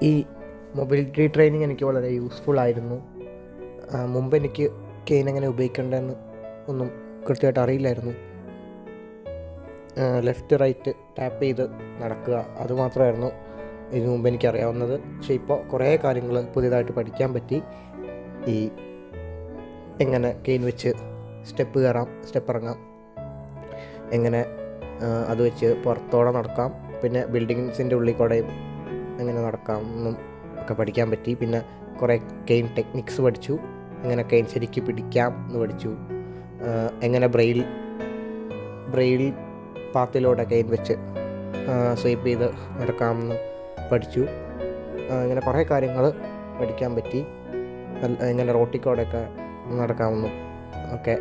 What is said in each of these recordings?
ഈ mobility training എനിക്ക് വളരെ യൂസ്ഫുൾ ആയിരുന്നു. മുമ്പ് എനിക്ക് കെയിൻ എങ്ങനെ ഉപയോഗിക്കേണ്ടതെന്ന് ഒന്നും കൃത്യമായിട്ട് അറിയില്ലായിരുന്നു. ലെഫ്റ്റ് റൈറ്റ് ടാപ്പ് ചെയ്ത് നടക്കുക അതുമാത്രമായിരുന്നു ഇതിനു മുമ്പ് എനിക്കറിയാവുന്നത്. പക്ഷേ ഇപ്പോൾ കുറേ കാര്യങ്ങൾ പുതിയതായിട്ട് പഠിക്കാൻ പറ്റി. ഈ എങ്ങനെ കെയിൻ വെച്ച് സ്റ്റെപ്പ് കയറാം, സ്റ്റെപ്പ് ഇറങ്ങാം, എങ്ങനെ അത് വെച്ച് പുറത്തോടെ നടക്കാം, പിന്നെ ബിൽഡിങ്സിൻ്റെ ഉള്ളിൽ കൂടെയും എങ്ങനെ നടക്കാം എന്നും ഒക്കെ പഠിക്കാൻ പറ്റി. പിന്നെ കുറേ കെയിൻ ടെക്നിക്സ് പഠിച്ചു. എങ്ങനെ കെയിൻ ശരിക്ക് പിടിക്കാം എന്ന് പഠിച്ചു. എങ്ങനെ ബ്രെയിൽ പാത്തിലൂടെ കെയിൻ വെച്ച് സ്വൈപ്പ് ചെയ്ത് നടക്കാമെന്ന് പഠിച്ചു. ഇങ്ങനെ കുറേ കാര്യങ്ങൾ പഠിക്കാൻ പറ്റി. എങ്ങനെ റോട്ടിക്കോടെയൊക്കെ നടക്കാമെന്നും ഒക്കെ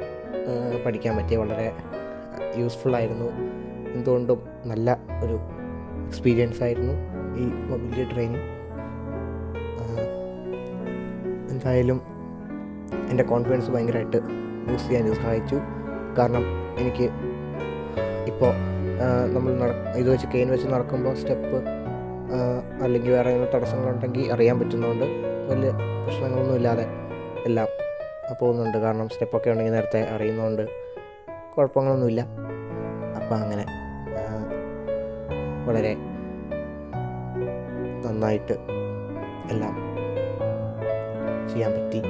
പഠിക്കാൻ പറ്റി. വളരെ യൂസ്ഫുള്ളായിരുന്നു. എന്തുകൊണ്ടും നല്ല ഒരു എക്സ്പീരിയൻസ് ആയിരുന്നു ഈ മൊബിലിറ്റി ട്രെയിനിങ്. എന്തായാലും എൻ്റെ കോൺഫിഡൻസ് ഭയങ്കരമായിട്ട് ബൂസ്റ്റ് ചെയ്യാൻ സഹായിച്ചു. കാരണം എനിക്ക് ഇപ്പോൾ നമ്മൾ ഇത് വെച്ച് കെയിൻ വെച്ച് നടക്കുമ്പോൾ സ്റ്റെപ്പ് അല്ലെങ്കിൽ വേറെ ഏതെങ്കിലും തടസ്സങ്ങളുണ്ടെങ്കിൽ അറിയാൻ പറ്റുന്നതുകൊണ്ട് വലിയ പ്രശ്നങ്ങളൊന്നുമില്ലാതെ എല്ലാം പോകുന്നുണ്ട്. കാരണം സ്റ്റെപ്പൊക്കെ ഉണ്ടെങ്കിൽ നേരത്തെ അറിയുന്നതുകൊണ്ട് കുഴപ്പങ്ങളൊന്നുമില്ല. അപ്പം അങ്ങനെ വളരെ നന്നായിട്ട് എല്ലാം ചെയ്യാൻ പറ്റി.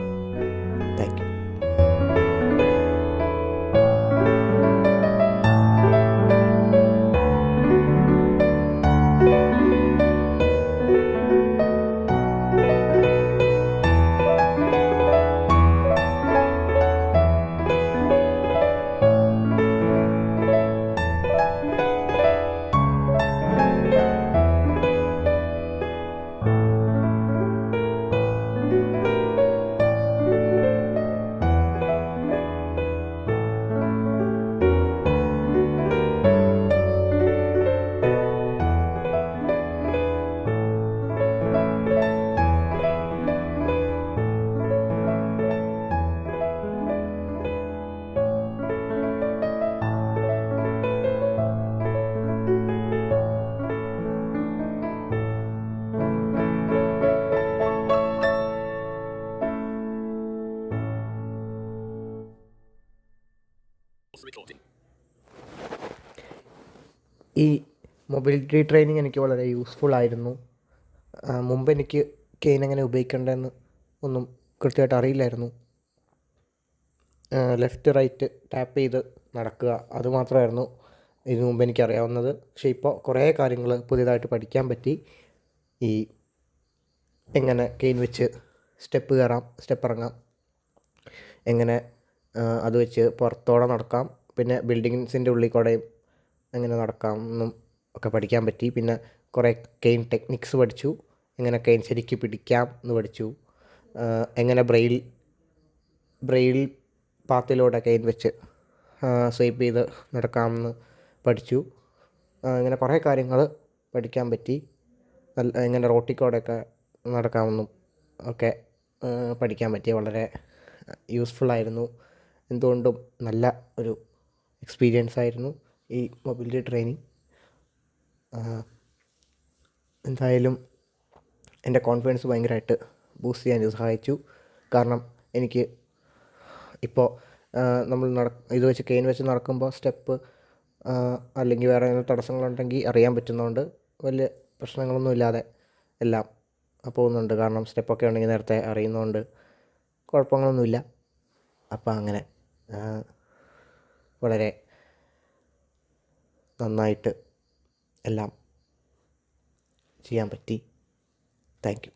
Thank you. ഈ മൊബിലിറ്റി ട്രെയിനിങ് എനിക്ക് വളരെ യൂസ്ഫുൾ ആയിരുന്നു. മുമ്പ് എനിക്ക് കെയിൻ എങ്ങനെ ഉപയോഗിക്കേണ്ടതെന്ന് ഒന്നും കൃത്യമായിട്ട് അറിയില്ലായിരുന്നു. ലെഫ്റ്റ് റൈറ്റ് ടാപ്പ് ചെയ്ത് നടക്കുക അതുമാത്രമായിരുന്നു ഇതിനു മുമ്പ് എനിക്കറിയാവുന്നത്. പക്ഷേ ഇപ്പോൾ കുറേ കാര്യങ്ങൾ പുതിയതായിട്ട് പഠിക്കാൻ പറ്റി. ഈ എങ്ങനെ കെയിൻ വെച്ച് സ്റ്റെപ്പ് കയറാം, സ്റ്റെപ്പ് ഇറങ്ങാം, എങ്ങനെ അത് വെച്ച് പുറത്തോടെ നടക്കാം, പിന്നെ ബിൽഡിങ്സിൻ്റെ ഉള്ളിൽ കൂടെയും എങ്ങനെ നടക്കാം എന്നും ഒക്കെ പഠിക്കാൻ പറ്റി. പിന്നെ കുറേ കെയിൻ ടെക്നിക്സ് പഠിച്ചു. എങ്ങനെ കെയിൻ ശരിക്ക് പിടിക്കാം എന്ന് പഠിച്ചു. എങ്ങനെ ബ്രെയിൽ പാത്തിലൂടെ കെയിൻ വെച്ച് സ്വൈപ്പ് ചെയ്ത് നടക്കാമെന്ന് പഠിച്ചു. ഇങ്ങനെ കുറേ കാര്യങ്ങൾ പഠിക്കാൻ പറ്റി. എങ്ങനെ റോട്ടിക്കോടെയൊക്കെ നടക്കാമെന്നും ഒക്കെ പഠിക്കാൻ പറ്റി. വളരെ യൂസ്ഫുള്ളായിരുന്നു. എന്തുകൊണ്ടും നല്ല ഒരു എക്സ്പീരിയൻസ് ആയിരുന്നു ഈ മൊബിലിറ്റി ട്രെയിനിങ്. എന്തായാലും എൻ്റെ കോൺഫിഡൻസ് ഭയങ്കരമായിട്ട് ബൂസ്റ്റ് ചെയ്യാൻ സഹായിച്ചു. കാരണം എനിക്ക് ഇപ്പോൾ നമ്മൾ ഇത് വെച്ച് കെയിൻ വെച്ച് നടക്കുമ്പോൾ സ്റ്റെപ്പ് അല്ലെങ്കിൽ വേറെ ഏതെങ്കിലും തടസ്സങ്ങളുണ്ടെങ്കിൽ അറിയാൻ പറ്റുന്നതുകൊണ്ട് വലിയ പ്രശ്നങ്ങളൊന്നുമില്ലാതെ എല്ലാം പോകുന്നുണ്ട്. കാരണം സ്റ്റെപ്പൊക്കെ ഉണ്ടെങ്കിൽ നേരത്തെ അറിയുന്നതുകൊണ്ട് കുഴപ്പങ്ങളൊന്നുമില്ല. അപ്പം അങ്ങനെ വളരെ നന്നായിട്ട് എല്ലാം ചെയ്യാൻ പറ്റി. Thank you.